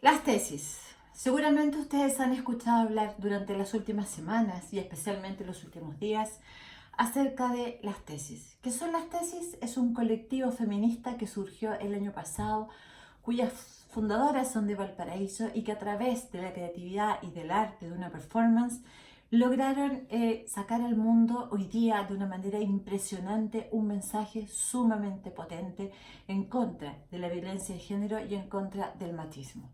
Las tesis. Seguramente ustedes han escuchado hablar durante las últimas semanas y especialmente los últimos días acerca de las tesis. ¿Qué son las tesis? Es un colectivo feminista que surgió el año pasado, cuyas fundadoras son de Valparaíso y que a través de la creatividad y del arte de una performance lograron sacar al mundo hoy día de una manera impresionante un mensaje sumamente potente en contra de la violencia de género y en contra del machismo.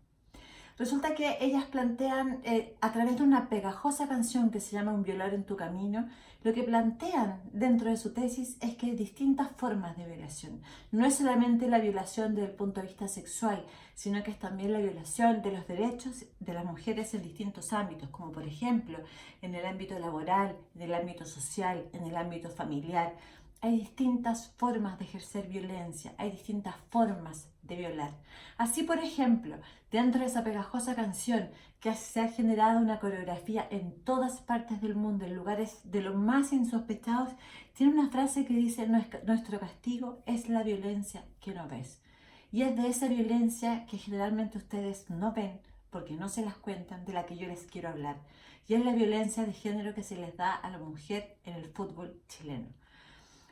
Resulta que ellas plantean, a través de una pegajosa canción que se llama Un violador en tu camino, lo que plantean dentro de su tesis es que hay distintas formas de violación. No es solamente la violación desde el punto de vista sexual, sino que es también la violación de los derechos de las mujeres en distintos ámbitos, como por ejemplo en el ámbito laboral, en el ámbito social, en el ámbito familiar. Hay distintas formas de ejercer violencia, hay distintas formas de violar. Así, por ejemplo, dentro de esa pegajosa canción que se ha generado una coreografía en todas partes del mundo, en lugares de lo más insospechados, tiene una frase que dice: nuestro castigo es la violencia que no ves. Y es de esa violencia que generalmente ustedes no ven porque no se las cuentan, de la que yo les quiero hablar. Y es la violencia de género que se les da a la mujer en el fútbol chileno.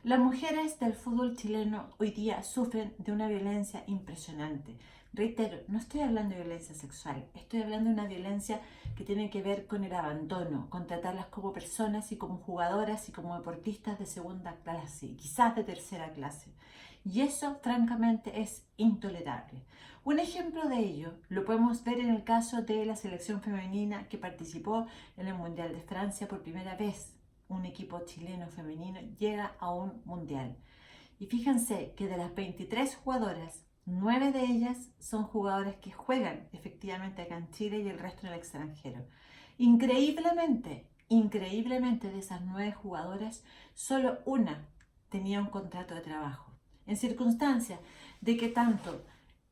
Las mujeres del fútbol chileno hoy día sufren de una violencia impresionante. Reitero, no estoy hablando de violencia sexual, estoy hablando de una violencia que tiene que ver con el abandono, con tratarlas como personas y como jugadoras y como deportistas de segunda clase, quizás de tercera clase. Y eso, francamente, es intolerable. Un ejemplo de ello lo podemos ver en el caso de la selección femenina que participó en el Mundial de Francia por primera vez. Un equipo chileno femenino llega a un mundial. Y fíjense que de las 23 jugadoras, 9 de ellas son jugadoras que juegan efectivamente acá en Chile y el resto en el extranjero. Increíblemente de esas 9 jugadoras, solo una tenía un contrato de trabajo. En circunstancias de que tanto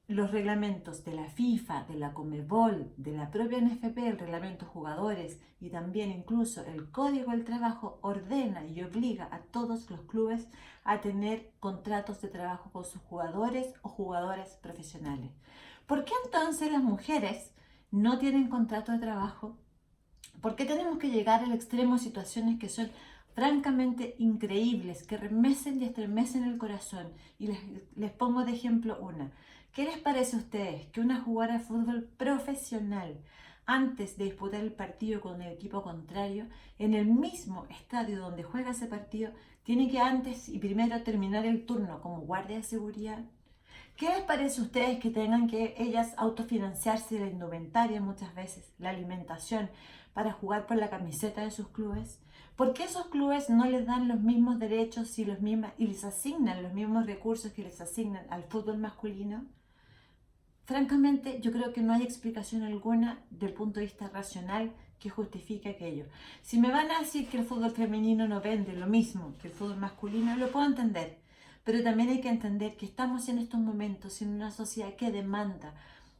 los reglamentos de la FIFA, de la Conmebol, de la propia NFP, el reglamento jugadores y también incluso el Código del Trabajo ordena y obliga a todos los clubes a tener contratos de trabajo con sus jugadores o jugadoras profesionales. ¿Por qué entonces las mujeres no tienen contrato de trabajo? ¿Por qué tenemos que llegar al extremo de situaciones que son francamente increíbles, que remecen y estremecen el corazón? Y les pongo de ejemplo una. ¿Qué les parece a ustedes que una jugadora de fútbol profesional, antes de disputar el partido con el equipo contrario, en el mismo estadio donde juega ese partido, tiene que antes y primero terminar el turno como guardia de seguridad? ¿Qué les parece a ustedes que tengan que ellas autofinanciarse de la indumentaria muchas veces, la alimentación, para jugar por la camiseta de sus clubes? ¿Por qué esos clubes no les dan los mismos derechos y les asignan los mismos recursos que les asignan al fútbol masculino? Francamente, yo creo que no hay explicación alguna del punto de vista racional que justifique aquello. Si me van a decir que el fútbol femenino no vende lo mismo que el fútbol masculino, lo puedo entender. Pero también hay que entender que estamos en estos momentos en una sociedad que demanda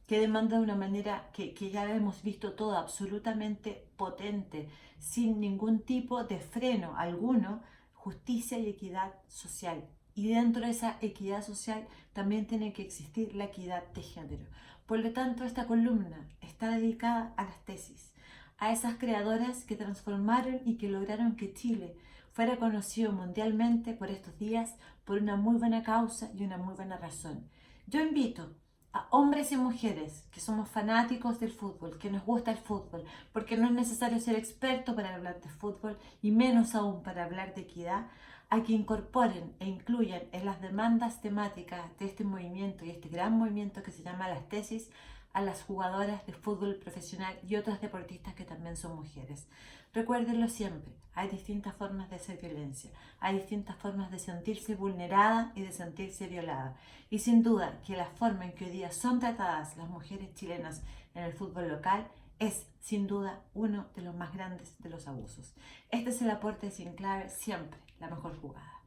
de una manera que ya hemos visto todo absolutamente potente, sin ningún tipo de freno alguno, justicia y equidad social. Y dentro de esa equidad social también tiene que existir la equidad de género. Por lo tanto, esta columna está dedicada a las tesis, a esas creadoras que transformaron y que lograron que Chile fuera conocido mundialmente por estos días por una muy buena causa y una muy buena razón. Yo invito a hombres y mujeres que somos fanáticos del fútbol, que nos gusta el fútbol, porque no es necesario ser experto para hablar de fútbol y menos aún para hablar de equidad, a que incorporen e incluyan en las demandas temáticas de este movimiento y este gran movimiento que se llama las tesis a las jugadoras de fútbol profesional y otras deportistas que también son mujeres. Recuérdenlo siempre, hay distintas formas de hacer violencia, hay distintas formas de sentirse vulnerada y de sentirse violada. Y sin duda que la forma en que hoy día son tratadas las mujeres chilenas en el fútbol local es sin duda uno de los más grandes de los abusos. Este es el aporte de Sin Clave, siempre la mejor jugada.